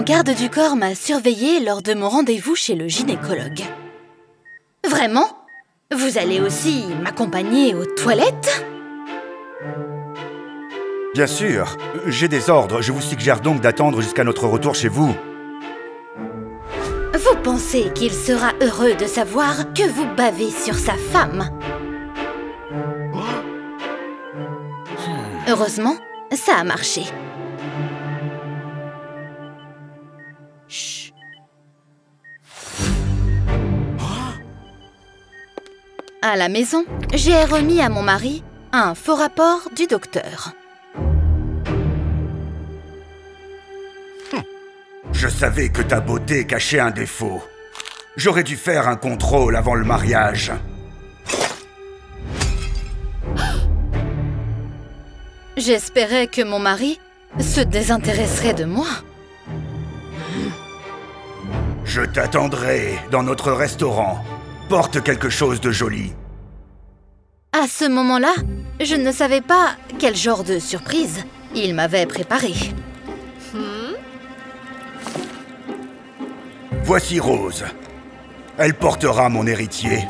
garde du corps m'a surveillée lors de mon rendez-vous chez le gynécologue. Vraiment? Vous allez aussi m'accompagner aux toilettes? Bien sûr, j'ai des ordres. Je vous suggère donc d'attendre jusqu'à notre retour chez vous. Vous pensez qu'il sera heureux de savoir que vous bavez sur sa femme? Heureusement, ça a marché. Chut. À la maison, j'ai remis à mon mari un faux rapport du docteur. Je savais que ta beauté cachait un défaut. J'aurais dû faire un contrôle avant le mariage. J'espérais que mon mari se désintéresserait de moi. Je t'attendrai dans notre restaurant. Porte quelque chose de joli. À ce moment-là, je ne savais pas quel genre de surprise il m'avait préparé. Voici Rose. Elle portera mon héritier.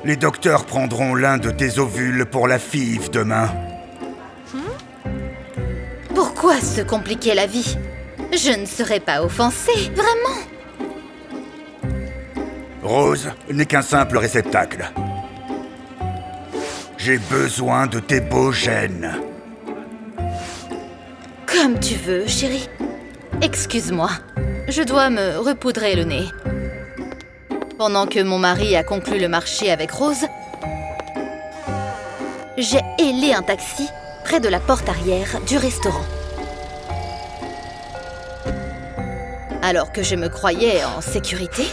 Les docteurs prendront l'un de tes ovules pour la FIV demain. Pourquoi se compliquer la vie? Je ne serai pas offensée, vraiment. Rose n'est qu'un simple réceptacle. J'ai besoin de tes beaux gènes. Comme tu veux, chérie. Excuse-moi, je dois me repoudrer le nez. Pendant que mon mari a conclu le marché avec Rose, j'ai hélé un taxi près de la porte arrière du restaurant. Alors que je me croyais en sécurité...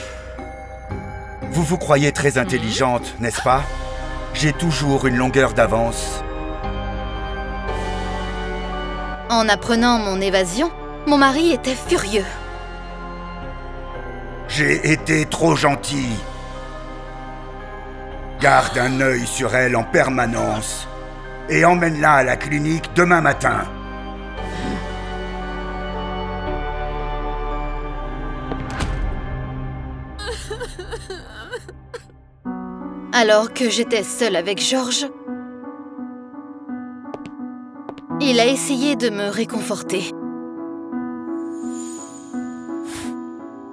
Vous vous croyez très intelligente, n'est-ce pas? J'ai toujours une longueur d'avance. En apprenant mon évasion, mon mari était furieux. J'ai été trop gentil. Garde un œil sur elle en permanence et emmène-la à la clinique demain matin. Alors que j'étais seule avec Georges, il a essayé de me réconforter.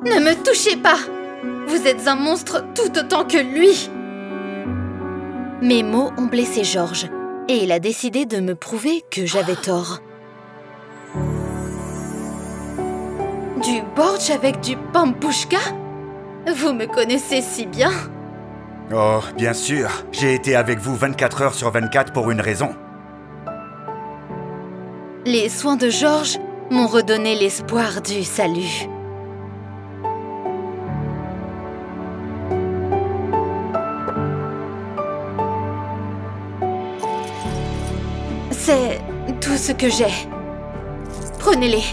Ne me touchez pas! Vous êtes un monstre tout autant que lui! Mes mots ont blessé Georges et il a décidé de me prouver que j'avais tort. Du bortsch avec du pampushka? Vous me connaissez si bien! Oh, bien sûr. J'ai été avec vous 24 heures sur 24 pour une raison. Les soins de Georges m'ont redonné l'espoir du salut. C'est tout ce que j'ai. Prenez-les.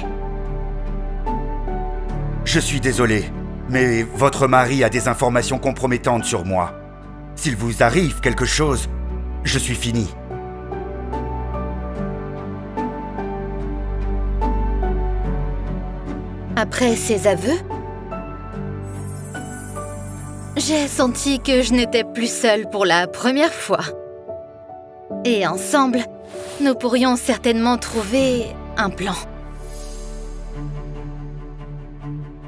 Je suis désolé, mais votre mari a des informations compromettantes sur moi. S'il vous arrive quelque chose, je suis fini. Après ces aveux, j'ai senti que je n'étais plus seule pour la première fois. Et ensemble, nous pourrions certainement trouver un plan.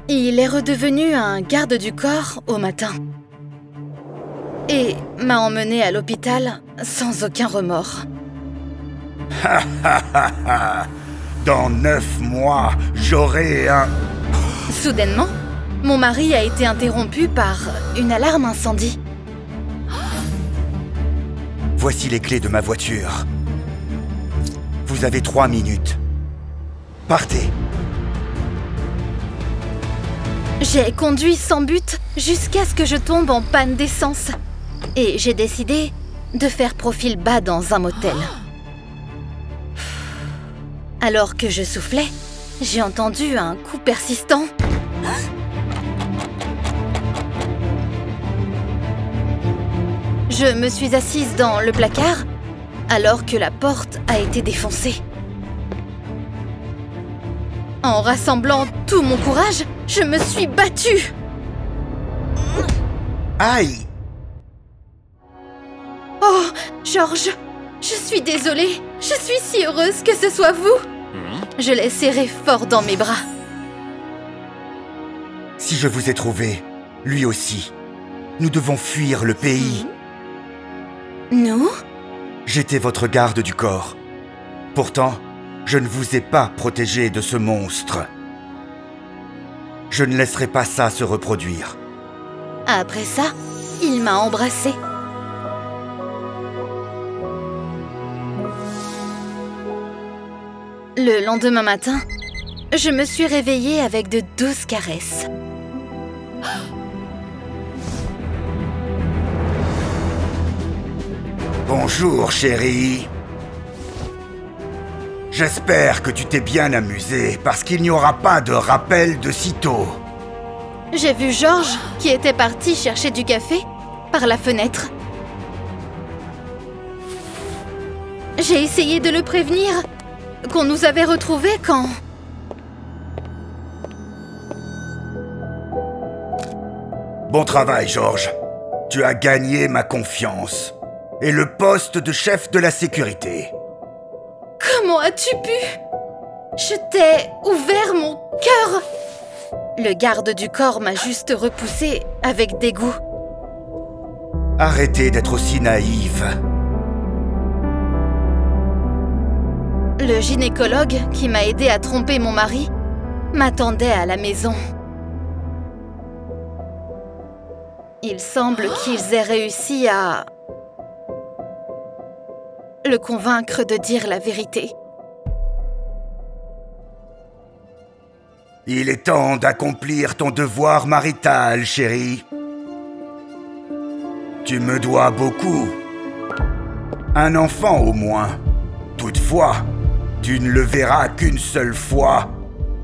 Il est redevenu un garde du corps au matin. Et m'a emmenée à l'hôpital sans aucun remords. Dans 9 mois, j'aurai un... Soudainement, mon mari a été interrompu par une alarme incendie. Voici les clés de ma voiture. Vous avez 3 minutes. Partez. J'ai conduit sans but jusqu'à ce que je tombe en panne d'essence. Et j'ai décidé de faire profil bas dans un motel. Alors que je soufflais, j'ai entendu un coup persistant. Je me suis assise dans le placard alors que la porte a été défoncée. En rassemblant tout mon courage, je me suis battue. Aïe! Oh, George, je suis désolée. Je suis si heureuse que ce soit vous. Je l'ai serré fort dans mes bras. Si je vous ai trouvé, lui aussi, nous devons fuir le pays. Nous? J'étais votre garde du corps. Pourtant, je ne vous ai pas protégé de ce monstre. Je ne laisserai pas ça se reproduire. Après ça, il m'a embrassée. Le lendemain matin, je me suis réveillée avec de douces caresses. Bonjour, chérie. J'espère que tu t'es bien amusée, parce qu'il n'y aura pas de rappel de sitôt. J'ai vu George, qui était parti chercher du café, par la fenêtre. J'ai essayé de le prévenir qu'on nous avait retrouvés quand... Bon travail, George. Tu as gagné ma confiance. Et le poste de chef de la sécurité. Comment as-tu pu? Je t'ai ouvert mon cœur. Le garde du corps m'a juste repoussée avec dégoût. Arrêtez d'être aussi naïve. Le gynécologue qui m'a aidé à tromper mon mari m'attendait à la maison. Il semble qu'ils aient réussi à le convaincre de dire la vérité. Il est temps d'accomplir ton devoir marital, chérie. Tu me dois beaucoup. Un enfant au moins. Toutefois, tu ne le verras qu'une seule fois,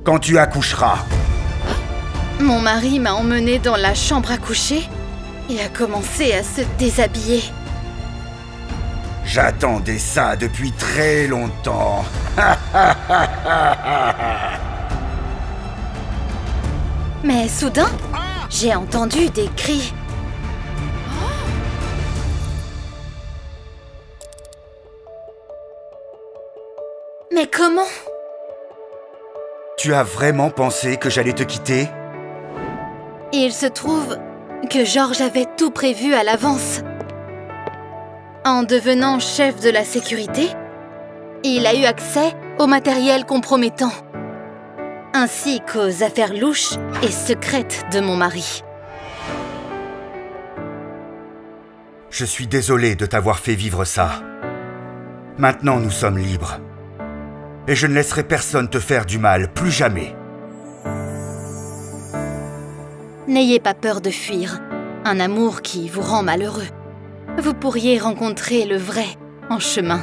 quand tu accoucheras. Mon mari m'a emmenée dans la chambre à coucher et a commencé à se déshabiller. J'attendais ça depuis très longtemps. Mais soudain, j'ai entendu des cris. Mais comment? Tu as vraiment pensé que j'allais te quitter? Il se trouve que George avait tout prévu à l'avance. En devenant chef de la sécurité, il a eu accès au matériel compromettant, ainsi qu'aux affaires louches et secrètes de mon mari. Je suis désolé de t'avoir fait vivre ça. Maintenant, nous sommes libres. Et je ne laisserai personne te faire du mal, plus jamais. N'ayez pas peur de fuir, un amour qui vous rend malheureux. Vous pourriez rencontrer le vrai en chemin.